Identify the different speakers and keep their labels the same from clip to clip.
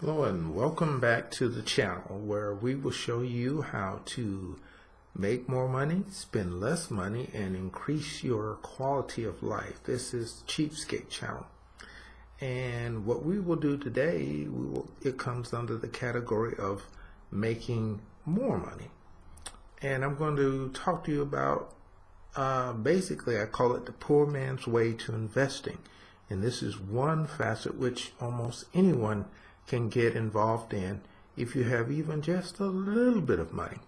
Speaker 1: Hello and welcome back to the channel where we will show you how to make more money, spend less money, and increase your quality of life. This is Cheapskate channel. And what we will do today, it comes under the category of making more money. And I'm going to talk to you about, basically I call it the poor man's way to investing. And this is one facet which almost anyone can get involved in if you have even just a little bit of money.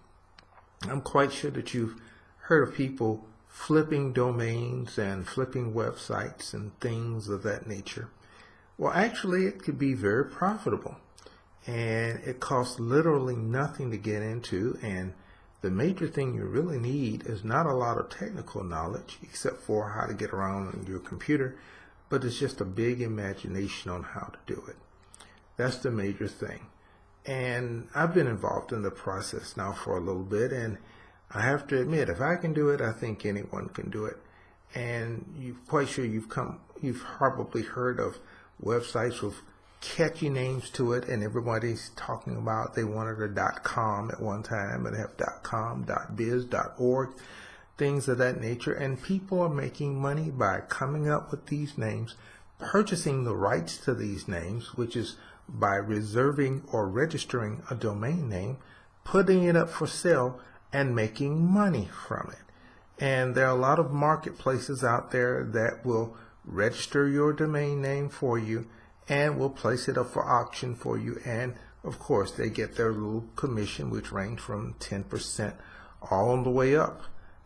Speaker 1: I'm quite sure that you've heard of people flipping domains and flipping websites and things of that nature. Well, actually, it could be very profitable, and it costs literally nothing to get into. And the major thing you really need is not a lot of technical knowledge, except for how to get around on your computer, but it's just a big imagination on how to do it. That's the major thing. And I've been involved in the process now for a little bit, and I have to admit, if I can do it, I think anyone can do it. And you're quite sure you've probably heard of websites with catchy names to it, and everybody's talking about they wanted a .com at one time, and they have .com, .biz, .org, things of that nature. And people are making money by coming up with these names, purchasing the rights to these names, which is by reserving or registering a domain name, putting it up for sale, and making money from it. And there are a lot of marketplaces out there that will register your domain name for you and will place it up for auction for you. And of course, they get their little commission, which range from 10% all the way up.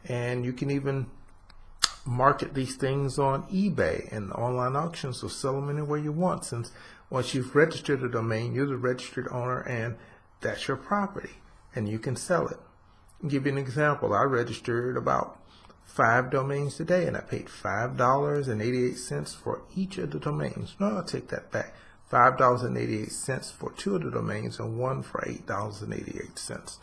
Speaker 1: And you can even market these things on eBay and online auctions, or sell them anywhere you want, since once you've registered a domain, you're the registered owner and that's your property and you can sell it. I'll give you an example. I registered about 5 domains today and I paid $5.88 for each of the domains. No, I'll take that back. $5.88 for 2 of the domains and 1 for $8.88.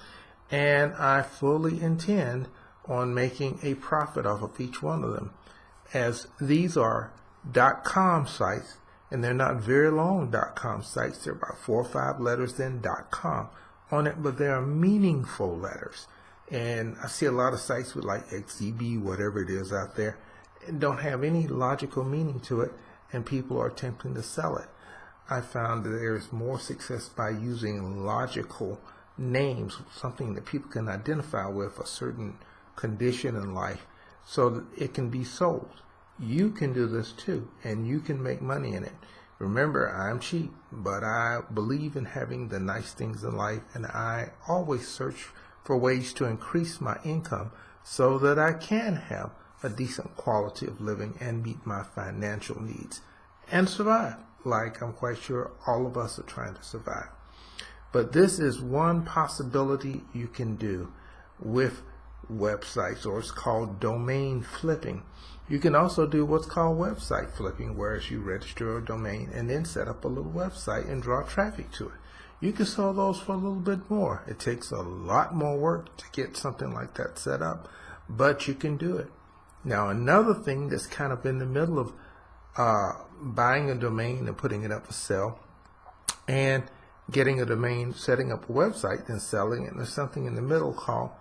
Speaker 1: And I fully intend on making a profit off of each one of them, as these are .com sites, and they're not very long .com sites. They're about 4 or 5 letters, then .com on it, but they are meaningful letters. And I see a lot of sites with like XEB, whatever it is out there, and don't have any logical meaning to it, and people are attempting to sell it. I found that there's more success by using logical names, something that people can identify with a certain condition in life, so that it can be sold. You can do this too, and you can make money in it. Remember, I'm cheap, but I believe in having the nice things in life, and I always search for ways to increase my income so that I can have a decent quality of living and meet my financial needs and survive, like I'm quite sure all of us are trying to survive. But this is one possibility you can do with websites, or it's called domain flipping. You can also do what's called website flipping, whereas you register a domain and then set up a little website and draw traffic to it. You can sell those for a little bit more. It takes a lot more work to get something like that set up, but you can do it. Now, another thing that's kind of in the middle of buying a domain and putting it up for sale and getting a domain, setting up a website and selling it, and there's something in the middle called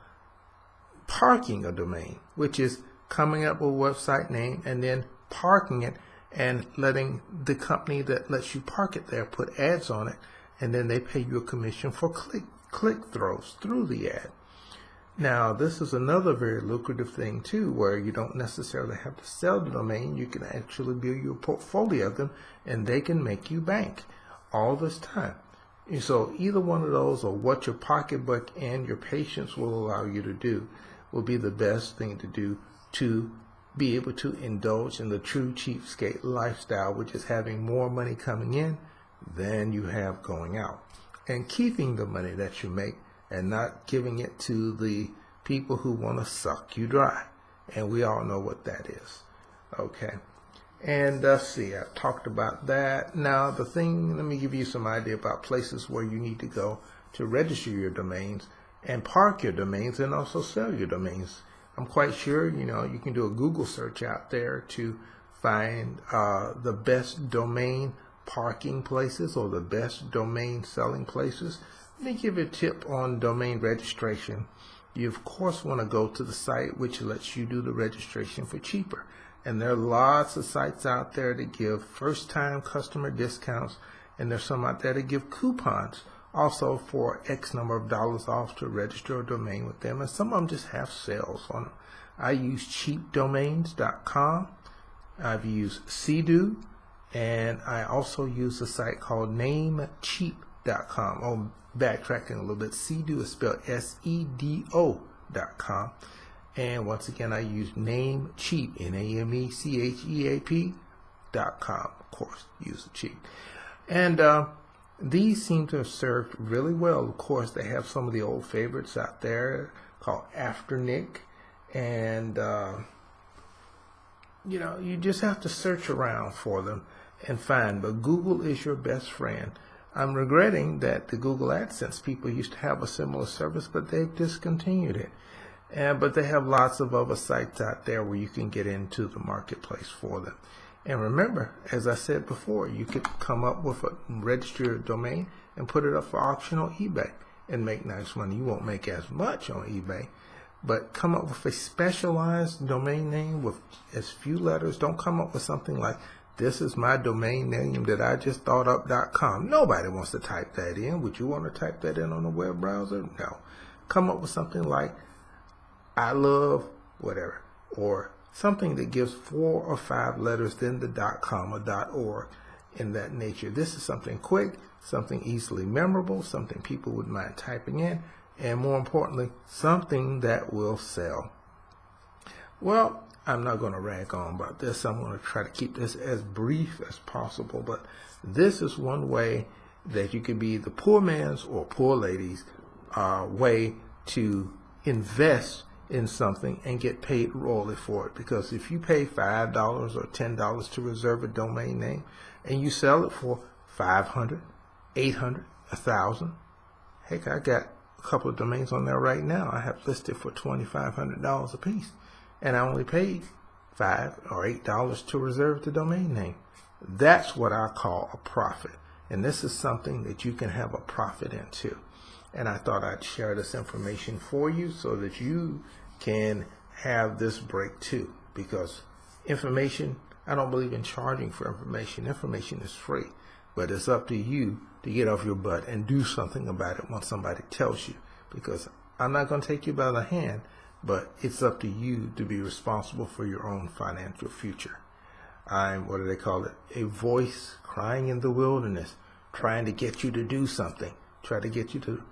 Speaker 1: parking a domain, which is coming up with a website name and then parking it and letting the company that lets you park it there put ads on it, and then they pay you a commission for click-throughs through the ad. Now, this is another very lucrative thing too, where you don't necessarily have to sell the domain. You can actually build your portfolio of them, and they can make you bank all this time. And so either one of those, or what your pocketbook and your patience will allow you to do, will be the best thing to do to be able to indulge in the true cheapskate lifestyle, which is having more money coming in than you have going out, and keeping the money that you make and not giving it to the people who want to suck you dry. And we all know what that is. Okay. And let's see, I've talked about that. Now the thing, let me give you some idea about places where you need to go to register your domains and park your domains and also sell your domains. I'm quite sure, you can do a Google search out there to find the best domain parking places or the best domain selling places, let me give you a tip on domain registration. You of course want to go to the site which lets you do the registration for cheaper. And there are lots of sites out there that give first-time customer discounts, and there's some out there that give coupons also for X number of dollars off to register a domain with them, and some of them just have sales on them. I use cheapdomains.com. I've used Sedo, and I also use a site called namecheap.com. Oh, backtracking a little bit, Sedo is spelled SEDO.com. And once again, I use Namecheap, NAMECHEAP.com. Of course, use the cheap. And these seem to have served really well. Of course, they have some of the old favorites out there called Afternick. And, you know, you just have to search around for them and find. But Google is your best friend. I'm regretting that the Google AdSense people used to have a similar service, but they've discontinued it. But they have lots of other sites out there where you can get into the marketplace for them. And remember, as I said before, you could come up with a registered domain and put it up for auction on eBay and make nice money. You won't make as much on eBay, but come up with a specialized domain name with as few letters. Don't come up with something like, this is my domain name that I just thought up.com. Nobody wants to type that in. Would you want to type that in on a web browser? No. Come up with something like, I love whatever, or something that gives 4 or 5 letters, then the .com or .org in that nature. This is something quick, something easily memorable, something people would mind typing in, and more importantly, something that will sell. Well, I'm not going to rag on about this. I'm going to try to keep this as brief as possible, but this is one way that you can be the poor man's or poor lady's way to invest in something and get paid royally for it. Because if you pay $5 or $10 to reserve a domain name and you sell it for $500, $800, $1,000, heck, I got a couple of domains on there right now I have listed for $2,500 a piece, and I only paid $5 or $8 to reserve the domain name. That's what I call a profit, and this is something that you can have a profit in too. And I thought I'd share this information for you so that you can have this break too. Because information, I don't believe in charging for information. Information is free. But it's up to you to get off your butt and do something about it once somebody tells you. Because I'm not going to take you by the hand, but it's up to you to be responsible for your own financial future. I'm, what do they call it? A voice crying in the wilderness, trying to get you to do something. Try to get you to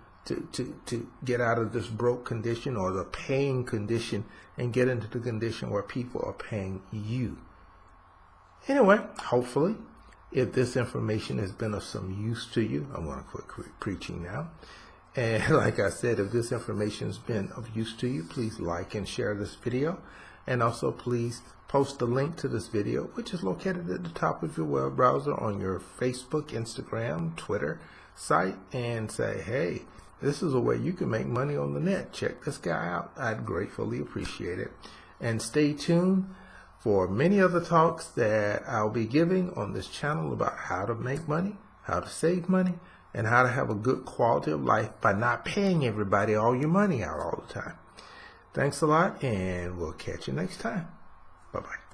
Speaker 1: get out of this broke condition or the paying condition and get into the condition where people are paying you. Anyway, hopefully, if this information has been of some use to you, I'm going to quit preaching now. And like I said, if this information has been of use to you, please like and share this video. And also please post the link to this video, which is located at the top of your web browser on your Facebook, Instagram, Twitter site, and say, hey, this is a way you can make money on the net. Check this guy out. I'd gratefully appreciate it. And stay tuned for many other talks that I'll be giving on this channel about how to make money, how to save money, and how to have a good quality of life by not paying everybody all your money out all the time. Thanks a lot, and we'll catch you next time. Bye-bye.